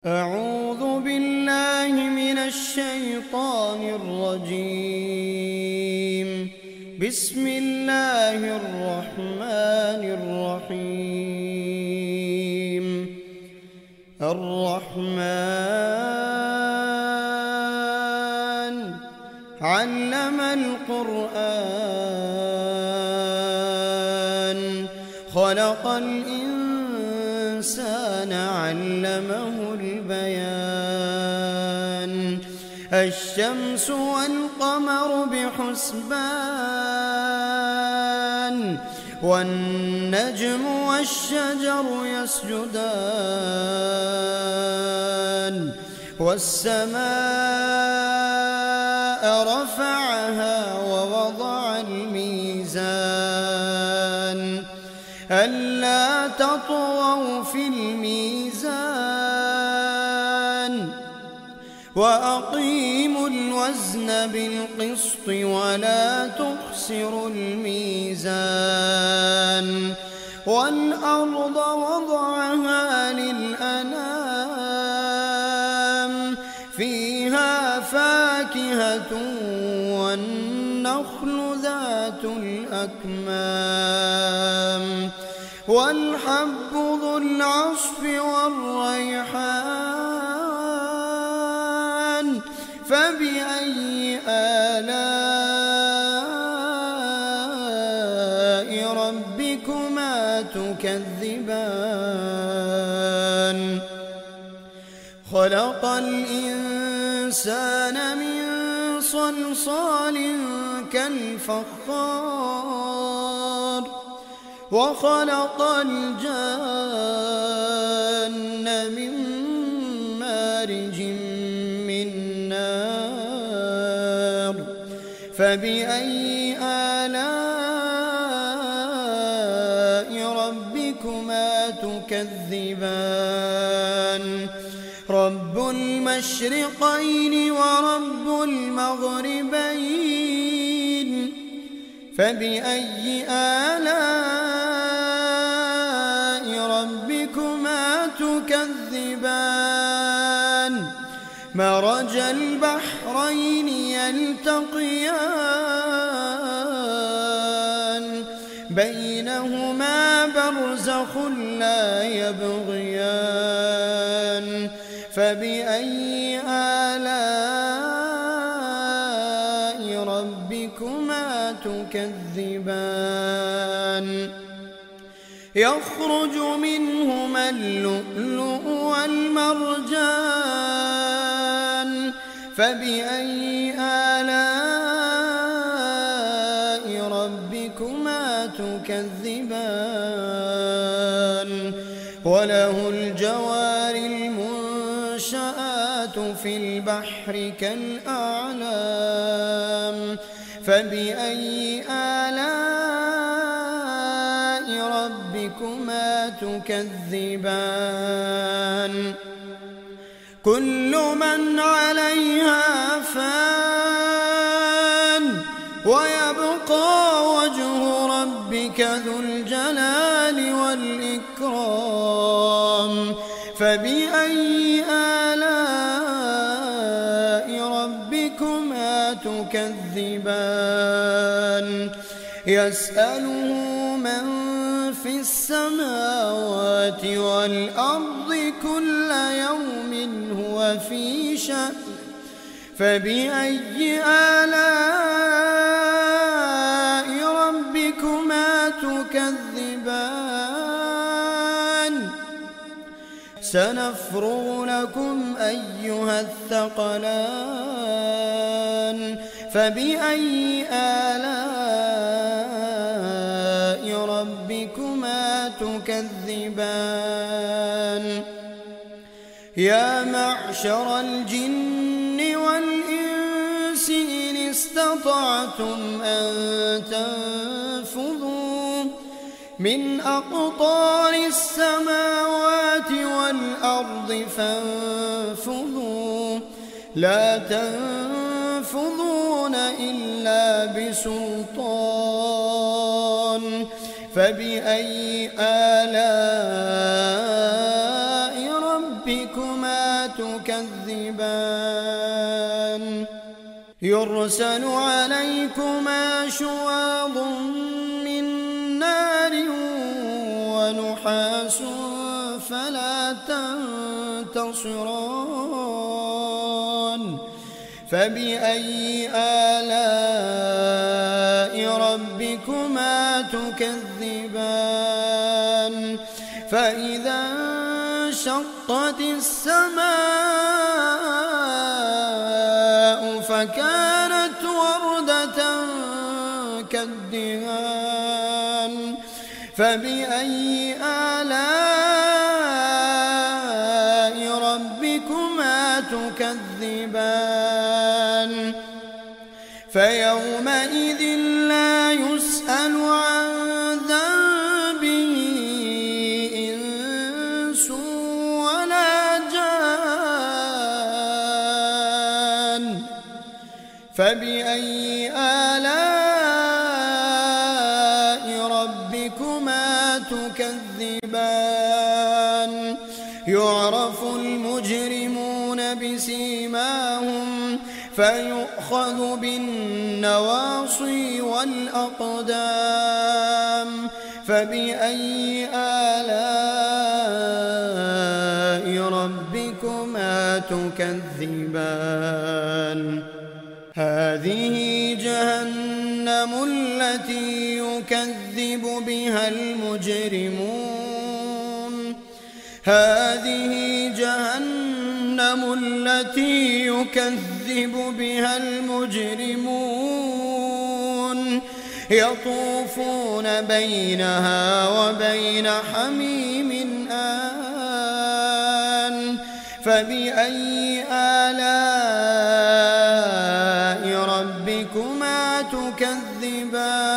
أعوذ بالله من الشيطان الرجيم. بسم الله الرحمن الرحيم. الرحمن علم القرآن خلق الإنسان علمه البيان. الشمس والقمر بحسبان والنجم والشجر يسجدان والسماء رفعها ووضع الميزان ألا تطغوا في الميزان وأقيموا الوزن بالقسط ولا تخسروا الميزان. والأرض وضعها للأنام فيها فاكهة والنخل ذات الأكمام والحب ذو العصف والريحان. فبأي آلاء ربكما تكذبان. خلق الإنسان من صلصال كالفخار وخلق الجن من مارج من نار. فبأي آلاء ربكما تكذبان. رب المشرقين ورب المغربين. فبأي آلاء ربكما تكذبان. مرج البحرين يلتقيان بينهما برزخ لا يبغيان. فبأي آلاء ربكما تكذبان. يخرج منهما اللؤلؤ والمرجان. فبأي آلاء ربكما تكذبان. وله الجوار المنشآت في البحر كالأعلام. فبأي آلاء ربكما تكذبان. كل من عليها فان ويبقى وجه ربك ذو الجلال والإكرام. فبأي آلاء ربكما تكذبان. يسأله من في السماوات والأرض كل يوم هو في شأن. فبأي آلاء ربكما تكذبان. سنفرغ لكم أيها الثقلان. فبأي آلاء ربكما تكذبان. يا معشر الجن والإنس إن استطعتم أن تنفذوا من أقطار السماوات والأرض فانفذوا لا تنفذون إلا بسلطان. فبأي آلاء ربكما تكذبان يرسل عليكما شواظ من نار ونحاس فلا تنتصران فبأي آلاء ربكما تكذبان فإذا انشقت السماء فكانت وردة كالدهان فبأي آلاء ربكما تكذبان فيومئذ لا يسأل عن ذنبه إنس ولا جان فبأي آلاء ربكما تكذبان يعرف المجرمون بسيماهم فيؤخذ بالنواصي والأقدام فبأي آلاء ربكما تكذبان هذه جهنم التي يكذب بها المجرمون هذه جهنم التي يكذب بها المجرمون يطوفون بينها وبين حميم آن فبأي آلاء ربكما تكذبان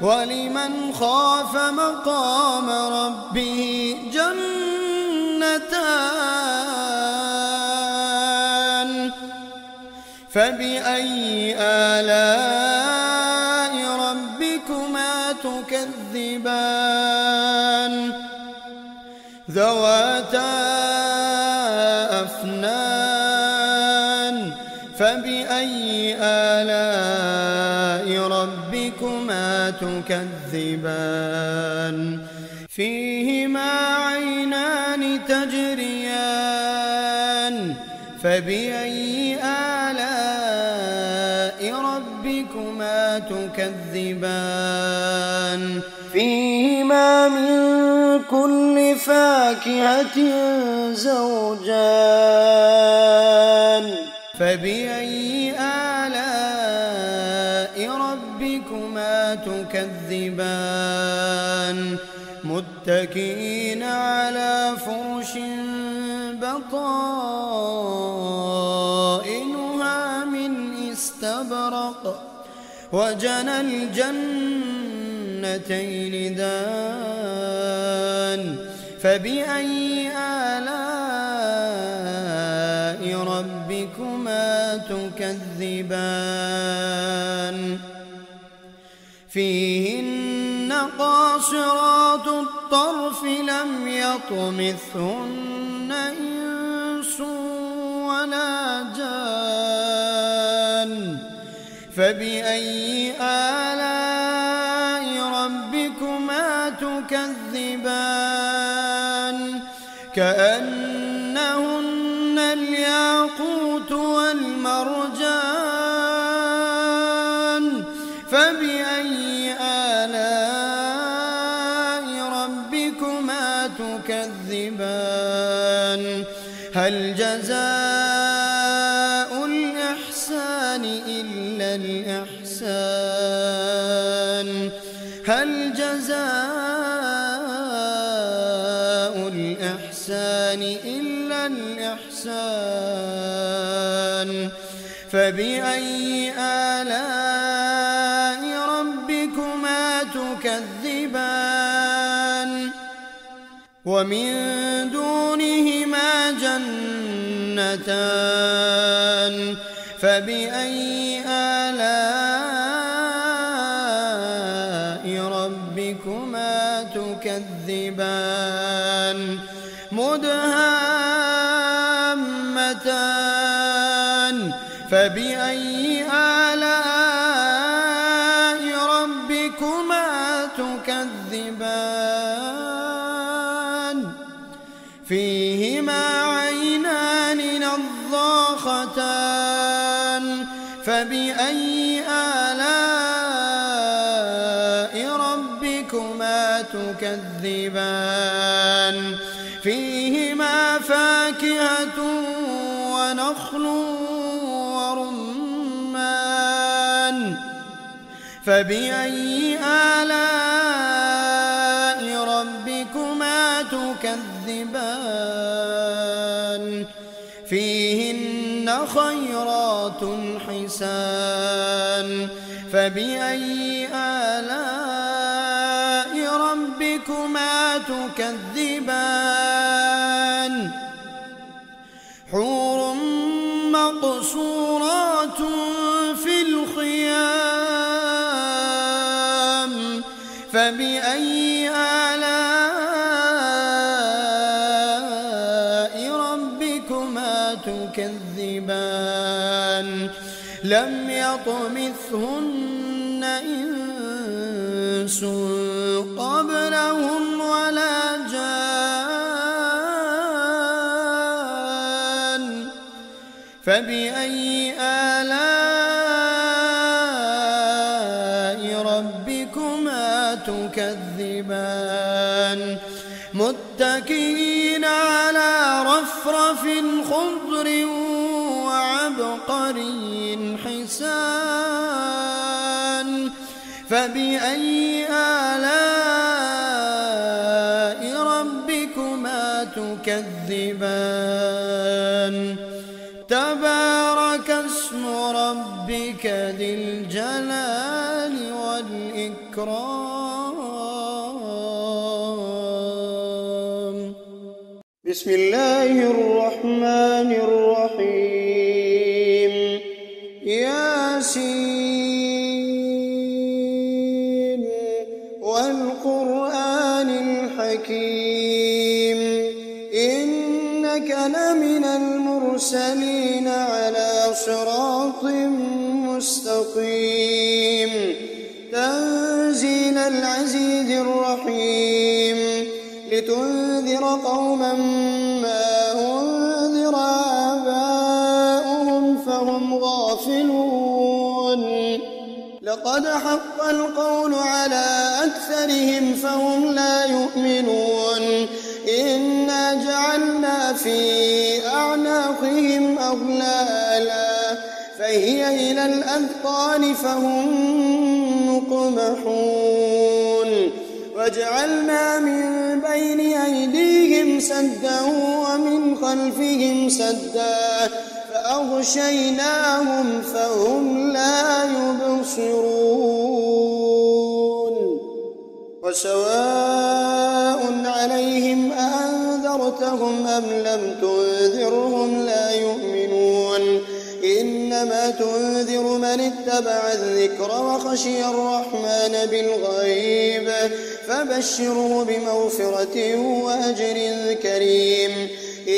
ولمن خاف مقام ربه جنتان فبأي آلاء ربكما تكذبان ذواتا أفنان فبأي آلاء ربكما تكذبان فيهما عينان تجريان فبأي آلاء ربكما تكذبان فيهما من كل فاكهة زوجان فبأي آلاء ربكما تكذبان متكئين على فرش بطائنها من استبرق وجنى الجنتين دان فبأي آلاء ربكما تكذبان فيهن قاصرات الطرف لم يطمثهن إنس ولا جان فبأي آلاء ربكما تكذبان كأنهن الياقوت والمرجان فبأي آلاء ربكما تكذبان هل جزاء الإحسان إلا الإحسان هل جزاء الإحسان إلا الإحسان فبأي آلاء ربكما تكذبان ومن دونهما جنتان فبأي آلاء ربكما تكذبان مدهامتان فبأي آلاء ربكما تكذبان فيهما عينان نضاختان فبأي آلاء ربكما تكذبان فيهما فاكهة ونخل ورمان فبأي آلاء ربكما تكذبان فيهن خيرات حسان فبأي آلاء ربكما تكذبان حور مقصورات في الخيام فبأي آلاء ربكما تكذبان لم يطمثهن إنس قبلهم ولا جان فبأي آلاء ربكما تكذبان متكئين على رفرف خضر وعبقري حسان فبأي آلاء ربكما تكذبان تبارك اسم ربك ذي الجلال والإكرام بسم الله الرحمن الرحيم ياسين والقرآن الحكيم إنك لمن المرسلين على صراط مستقيم تنزيل العزيز الرحيم لتنذر قوما ما أنذر آباؤهم فهم غافلون لقد حق القول على أكثرهم فهم لا يؤمنون إنا جعلنا في أعناقهم أغلالا فهي إلى الأذقان فهم مقمحون وجعلنا من بين أيديهم سدا ومن خلفهم سدا فأغشيناهم فهم لا يبصرون وسواء عليهم أأنذرتهم أم لم تنذرهم لا يؤمنون إنما تنذر من اتبع الذكر وخشي الرحمن بالغيب فبشره بمغفرة وأجر كريم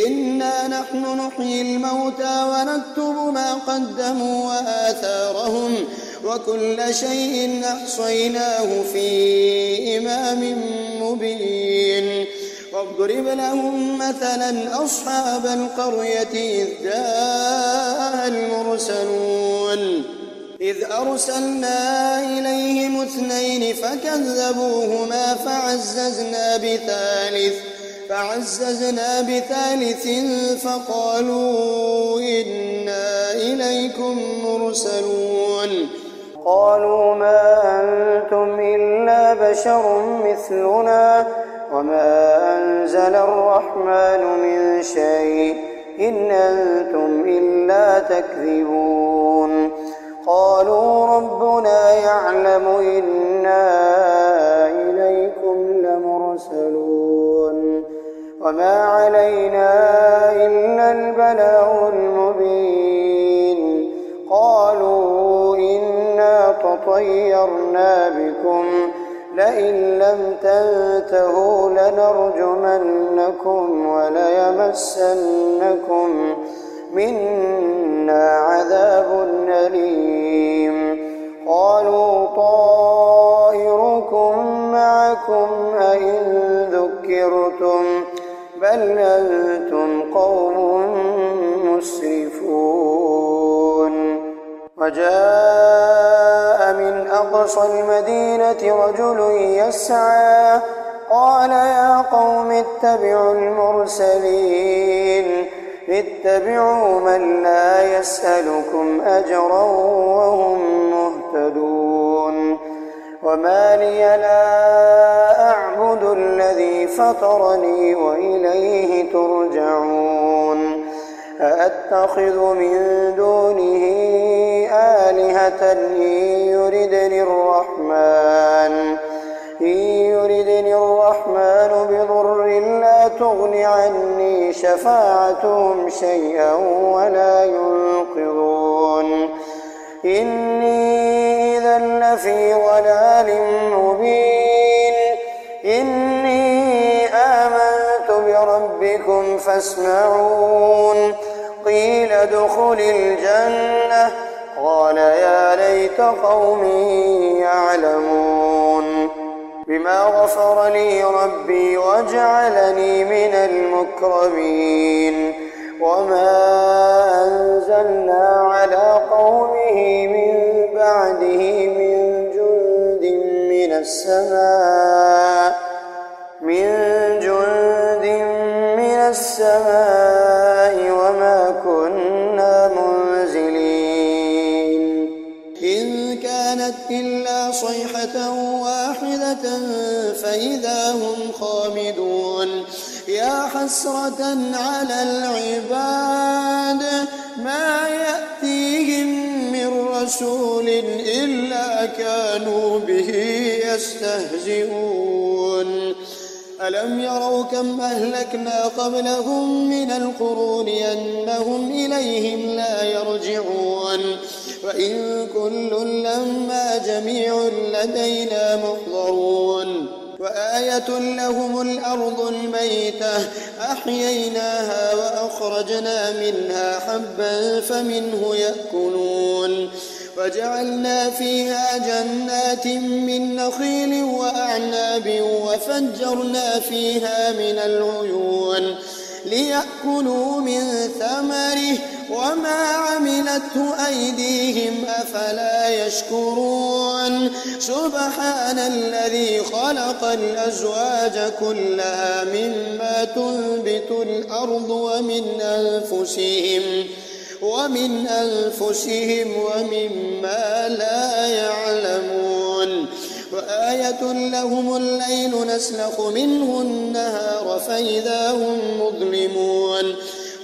إنا نحن نحيي الموتى ونكتب ما قدموا وآثارهم وكل شيء أحصيناه في إمام مبين واضرب لهم مثلا أصحاب القرية إذ جاءها المرسلون إذ أرسلنا إليهم 2 فكذبوهما فعززنا بثالث فقالوا إنا إليكم مرسلون قالوا ما أنتم إلا بشر مثلنا وما أنزل الرحمن من شيء إن أنتم إلا تكذبون قالوا ربنا يعلم إنا إليكم لمرسلون وما علينا إلا البلاغ المبين قالوا إنا تطيرنا بكم لئن لم تنتهوا منا عذاب أليم. قالوا طائركم معكم أئن ذكرتم بل أنتم قوم مسرفون. وجاء من أقصى المدينة رجل يسعى قال يا قوم اتبعوا المرسلين اتبعوا من لا يسألكم أجرا وهم مهتدون. وما لي لا أعبد الذي فطرني وإليه ترجعون. أأتخذ من دونه آلهة إن يردني الرحمن بضر لا تغن عني شفاعتهم شيئا ولا ينقذون. إني إذا لفي ضلال مبين. إني آمنت بربكم فاسمعون. قيل ادخل الجنة قال يا ليت قومي يعلمون. بما غفر لي ربي وجعلني من المكرمين. وما أنزلنا على قومه من بعده من جند من السماء وما كنا منزلين. إن كانت إلا صيحة واحدة فإذا هم خامدون. يا حسرة على العباد ما يأتيهم من رسول إلا كانوا به يستهزئون. ألم يروا كم أهلكنا قبلهم من القرون أنهم إليهم لا يرجعون. وإن كل لما جميع لدينا محضرون. وآية لهم الأرض الميتة أحييناها وأخرجنا منها حبا فمنه يأكلون. وجعلنا فيها جنات من نخيل وأعناب وفجرنا فيها من العيون ليأكلوا من ثمره وما عملته أيديهم أفلا يشكرون. سبحان الذي خلق الأزواج كلها مما تنبت الأرض ومن أنفسهم ومما لا يعلمون. وآية لهم الليل نسلخ منه النهار فإذا هم مظلمون.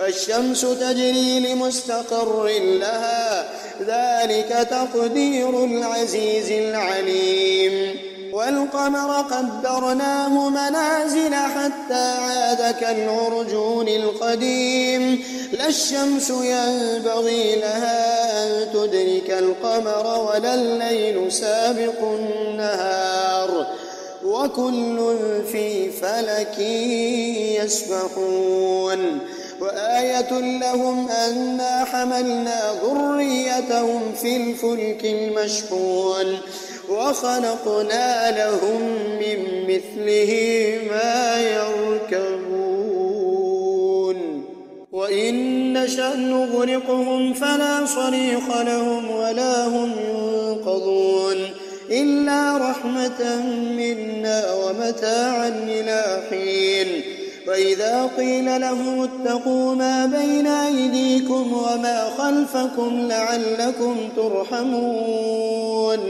الشمس تجري لمستقر لها ذلك تقدير العزيز العليم. والقمر قدرناه منازل حتى عاد كالعرجون القديم. لا الشمس ينبغي لها أن تدرك القمر ولا الليل سابق النهار وكل في فلك يسبحون. وآية لهم أنا حملنا ذريتهم في الفلك المشحون وخلقنا لهم من مثله ما يركبون. وإن نشأ نغرقهم فلا صريخ لهم ولا هم ينقذون إلا رحمة منا ومتاعا إلى حين. وإذا قيل لهم اتقوا ما بين أيديكم وما خلفكم لعلكم ترحمون.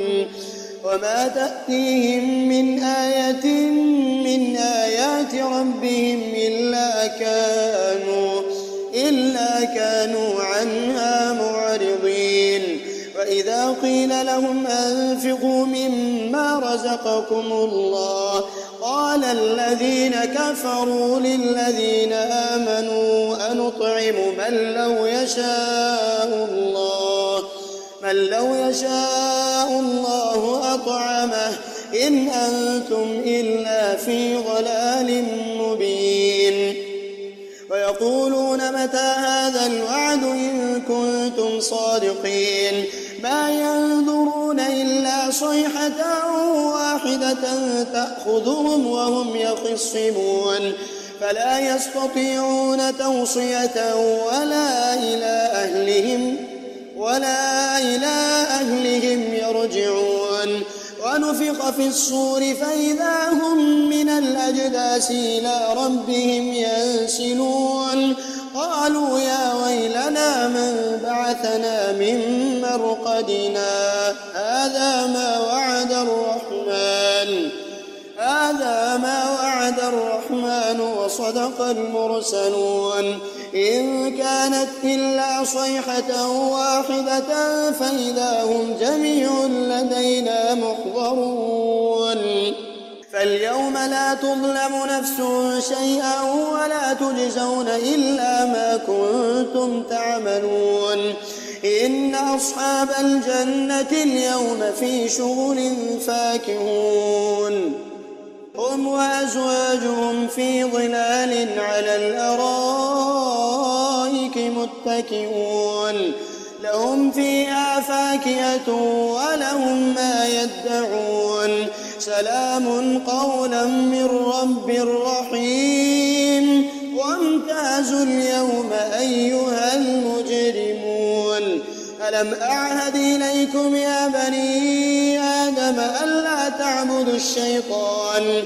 وما تأتيهم من آية من آيات ربهم إلا كانوا عنها معرضين. وإذا قيل لهم أنفقوا مما رزقكم الله قال الذين كفروا للذين آمنوا أنطعم من لو يشاء الله أطعمه إن أنتم إلا في ضلال مبين. ويقولون متى هذا الوعد إن كنتم صادقين ما ينظرون إلا صيحة واحدة تأخذهم وهم يخصمون فلا يستطيعون توصية ولا إلى أهلهم يرجعون ونفخ في الصور فإذا هم من الأجداث إلى ربهم ينسلون قالوا يا ويلنا من بعثنا من مرقدنا هذا ما وعد الرحمن وصدق المرسلون إن كانت إلا صيحة واحدة فإذا هم جميع لدينا محضرون فاليوم لا تظلم نفس شيئا ولا تجزون إلا ما كنتم تعملون إن أصحاب الجنة اليوم في شغل فاكهون هم وأزواجهم في ظلال على الأرائك متكئون لهم فيها فاكهة ولهم ما يدعون سلام قولا من رب رحيم وامتازوا اليوم أيها المجرمون ألم أعهد إليكم يا بني آدم ألا تعبدوا الشيطان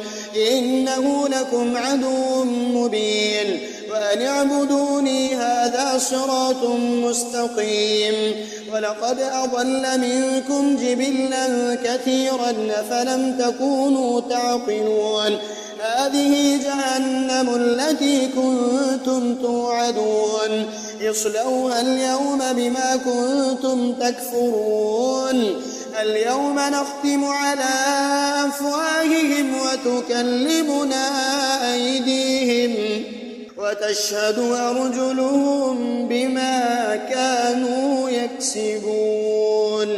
إنه لكم عدو مبين وأن اعبدوني هذا صراط مستقيم ولقد أضل منكم جبلا كثيرا فلم تكونوا تعقلون هذه جهنم التي كنتم توعدون اصلوها اليوم بما كنتم تكفرون اليوم نختم على أفواههم وتكلمنا أيديهم وتشهد أرجلهم بما كانوا يكسبون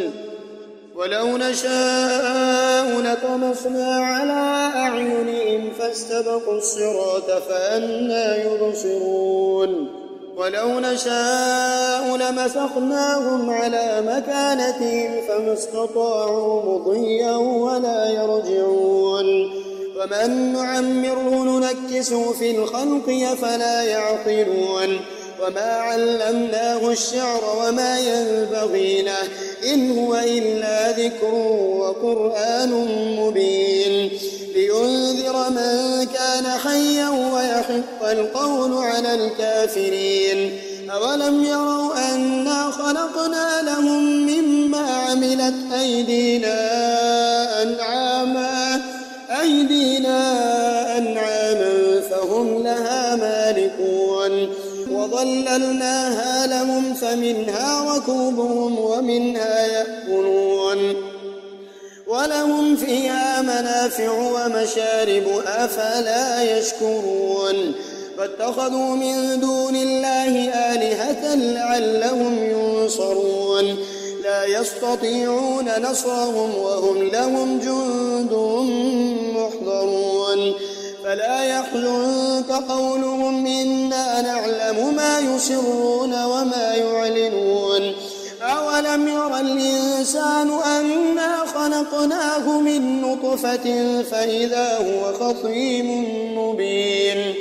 ولو نشاء لطمسنا على أعينهم فاستبقوا الصراط فأنى يبصرون ولو نشاء لمسخناهم على مكانتهم فما استطاعوا مضيا ولا يرجعون ومن نعمره ننكسه في الخلق أفلا يعقلون وما علمناه الشعر وما ينبغي له إن هو إلا ذكر وقرآن مبين لينذر من كان حيا ويحق القول على الكافرين أولم يروا أنا خلقنا لهم مما عملت أيدينا فهم لها مالكون وظللناها لهم فمنها ركوبهم ومنها يأكلون ولهم فيها منافع ومشارب أفلا يشكرون فاتخذوا من دون الله آلهة لعلهم ينصرون لا يستطيعون نصرهم وهم لهم جند محضرون فلا يحزنك قولهم إنا نعلم ما يسرون وما يعلنون أولم ير الإنسان أنا خلقناه من نطفة فإذا هو خصيم مبين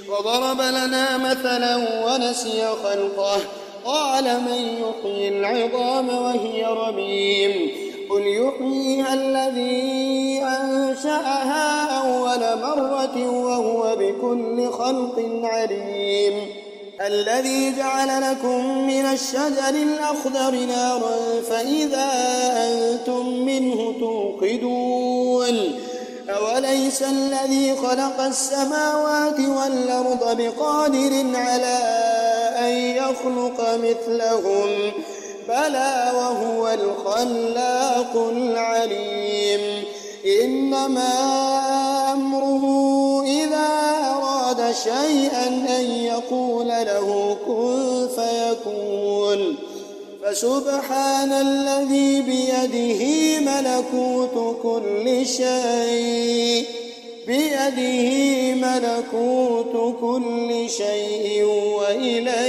وضرب لنا مثلا ونسي خلقه قال من يحيي العظام وهي رميم قل يحييها الذي أنشأها أول مرة وهو بكل خلق عليم الذي جعل لكم من الشجر الأخضر نارا فإذا أنتم منه توقدون أوليس الذي خلق السماوات والأرض بقادر على أن يخلق مثلهم بلى وهو الخلاق العليم إنما أمره إذا أراد شيئا أن يقول له كن فيكون فسبحان الذي بيده ملكوت كل شيء بيده ملكوت كل شيء وإليه